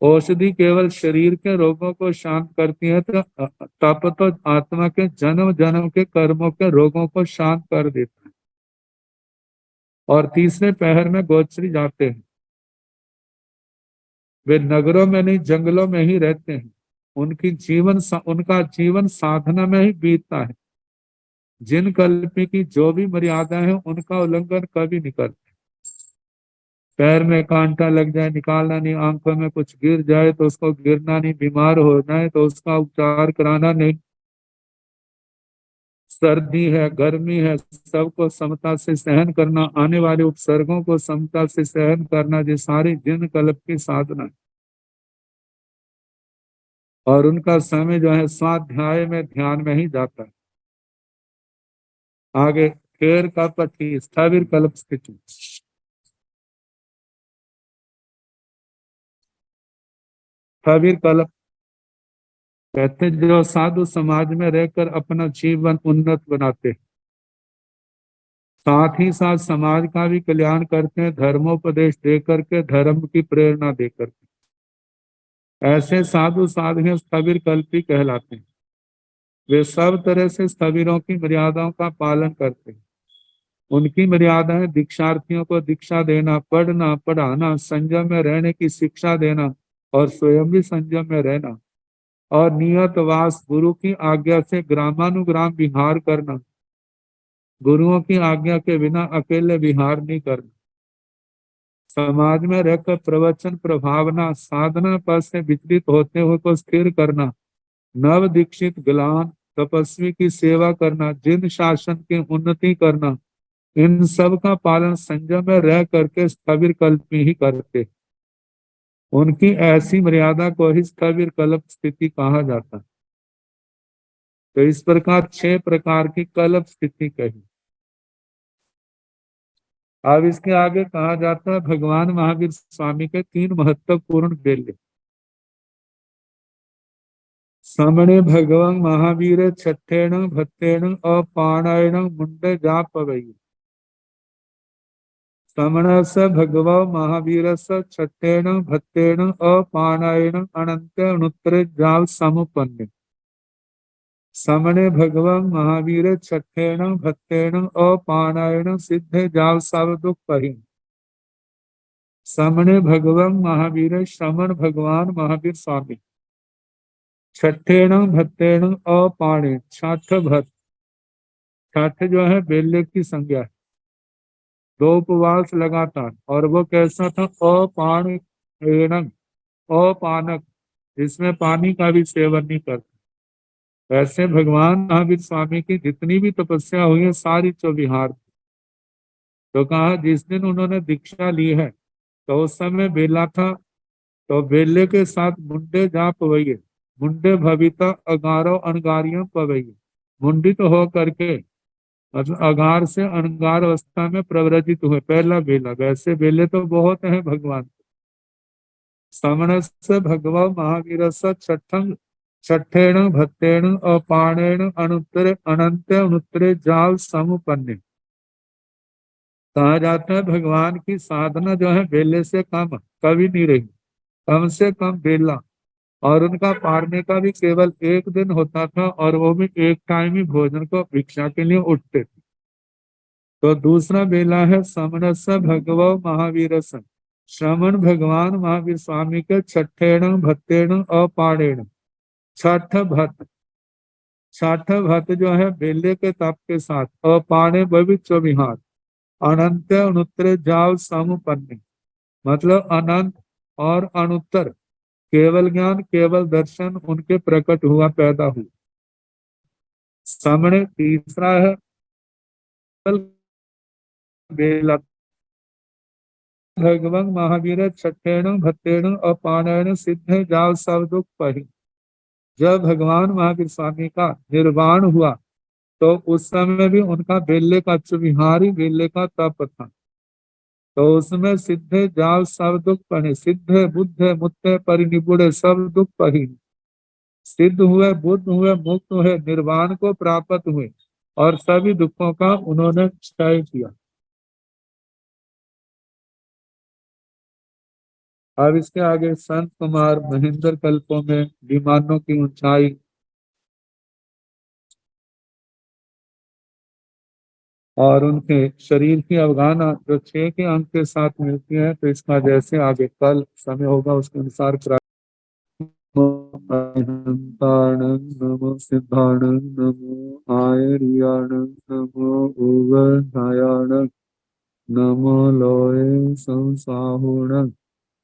औषधि केवल शरीर के रोगों को शांत करती है तो तप तो आत्मा के जन्म जन्म के कर्मों के रोगों को शांत कर देता है। और तीसरे पहर में गोचरी जाते हैं। वे नगरों में नहीं जंगलों में ही रहते हैं। उनका जीवन साधना में ही बीतता है। जिन कल्पी की जो भी मर्यादा है उनका उल्लंघन कभी नहीं करते। पैर में कांटा लग जाए निकालना नहीं, आंखों में कुछ गिर जाए तो उसको गिरना नहीं, बीमार हो जाए तो उसका उपचार कराना नहीं, सर्दी है गर्मी है सबको समता से सहन करना, आने वाले उपसर्गों को समता से सहन करना, ये सारी जिन कल्प की साधना है। और उनका समय जो है स्वाध्याय में ध्यान में ही जाता है। आगे खेर का पति स्थविर कल्प स्थिति। स्थविर कल्प कहते जो साधु समाज में रहकर अपना जीवन उन्नत बनाते, साथ ही साथ समाज का भी कल्याण करते हैं, धर्मोपदेश दे करके धर्म की प्रेरणा दे करके, ऐसे साधु साधु स्थविर कल्पी कहलाते हैं। वे सब तरह से स्थविरों की मर्यादाओं का पालन करते हैं। उनकी मर्यादाएं दीक्षार्थियों को दीक्षा देना, पढ़ना पढ़ाना, संयम में रहने की शिक्षा देना और स्वयं भी संयम में रहना और नियत वास गुरु की आज्ञा से ग्रामानुग्राम विहार करना, गुरुओं की आज्ञा के बिना अकेले विहार नहीं करना, समाज में रहकर प्रवचन प्रभावना, साधना पद से विचलित होते हुए को स्थिर करना, नव दीक्षित गलान तपस्वी की सेवा करना, जिन शासन की उन्नति करना, इन सब का पालन संयम में रह करके स्थविर कल्पी ही करते। उनकी ऐसी मर्यादा को ही स्थविर कल्प स्थिति कहा जाता है। तो इस प्रकार 6 प्रकार की कल्प स्थिति कही। अब इसके आगे कहा जाता है भगवान महावीर स्वामी के 3 महत्वपूर्ण बेल्य। समणे भगवान महावीर छठेण भत्तेण अपाणायण मुंडे जापवै। समणस भगव महावीरस छठेण भत्तेण अपाणायण अनंत अनुत्तरे जाव समुपन्ने। समणे भगवान महावीर छठेण भत्तेण अपाणायण सिद्धे जाव सब दुख पहि। समणे भगवान महावीर श्रमण भगवान महावीर स्वामी छठेण भत्तेण अपाणे, छठ भत, छठ जो है बेले की संज्ञा है, 2 उपवास लगातार। और वो कैसा था? अपाणेण, अपानक, इसमें पानी का भी सेवन नहीं करता। ऐसे भगवान महावीर स्वामी की जितनी भी तपस्या हुई है सारी चौबिहार। तो कहा जिस दिन उन्होंने दीक्षा ली है तो उस समय बेला था, तो बेले के साथ मुंडे जा पवैये, मुंडे भविता अगारो अणगारियों पवैये, मुंडित हो करके मतलब अगार से अणगार अवस्था में प्रव्रजित हुए, पहला बेला। वैसे बेले तो बहुत हैं भगवान। समणस भगव महावीर छठं, छठेण भत्तेण अपाणेण अनुत्तरे अनंत अनुत्तरे जाल समुपन्ने। कहा जाता है भगवान की साधना जो है बेले से कम कभी नहीं रही, कम से कम बेला। और उनका पारने का भी केवल एक दिन होता था, और वो भी एक टाइम ही भोजन को भिक्षा के लिए उठते थे। तो दूसरा बेला है समरस भगव महावीर, श्रवण भगवान महावीर स्वामी के छठेण भत्तेण अपाणेण, छठ भत, छठ भत जो है बेले के तप के साथ, अपाणे भविष्य विहार, अनंत अनुत्तर जाव समुपन्ने, मतलब अनंत और अनुत्तर केवल ज्ञान केवल दर्शन उनके प्रकट हुआ, पैदा हुआ। सामने तीसरा है बेला, भगवान महावीर छठेण भत्तेण अपाणेण सिद्ध जाव सब दुख पहि। जब भगवान महावीर स्वामी का निर्वाण हुआ तो उस समय भी उनका बेले का चुविहारी बेले का तप था। तो उसमें सिद्धे जाल सब दुख पहे, सिद्धे बुद्ध मुत्ते परिनिपुणे सब दुख पही, सिद्ध हुए, बुद्ध हुए, मुक्त हुए, निर्वाण को प्राप्त हुए और सभी दुखों का उन्होंने क्षय किया। अब इसके आगे संत कुमार महेंद्र कल्पों में विमानों की ऊंचाई और उनके शरीर की अवगाहना जो 6 के अंक के साथ मिलती है, तो इसका जैसे आगे कल समय होगा उसके अनुसार नमो सिद्धाण नमो आयरियाण नमो उवधायाण नमो लोए संसाहुण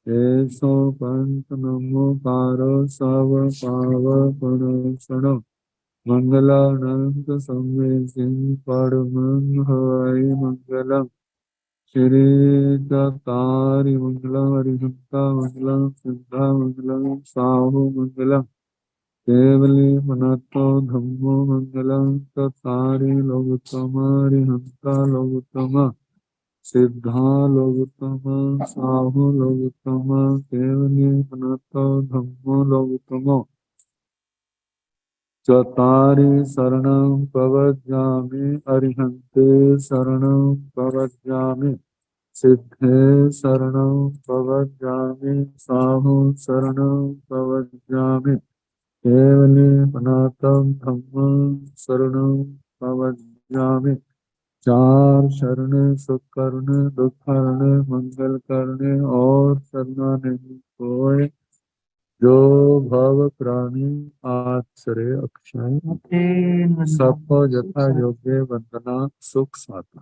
ऐसो पंत नमो पारो सव पावपणसण मंगलानंद संवेसिं परमं हरि मंगलम् श्री दत्तारि मंगलम् हरिहंता मंगलम् सिद्धा मंगलम् साहु मंगलम् केवली मनातो धम्मो मंगलम् तत्तारि लोकोत्तम हरिहंता लोकोत्तम सिद्धा लोकोत्तम साहु लोकोत्तम केवली मनातो धम्मो लोकोत्तम चतारि शरणं प्रवज्जामि अरिहन्ते शरणं प्रवज्जामि सिद्धे शरणं प्रवज्जामि साहु शरणं प्रवज्जामि केवले मनातं धम्मं शरणं प्रवज्जामि। 4 शरण सुख करने दुख हरने मंगल करने और शरणा नहीं कोय, जो भव प्राणी आश्रय अक्षय सबको यथा योग्य वंदना सुख साता।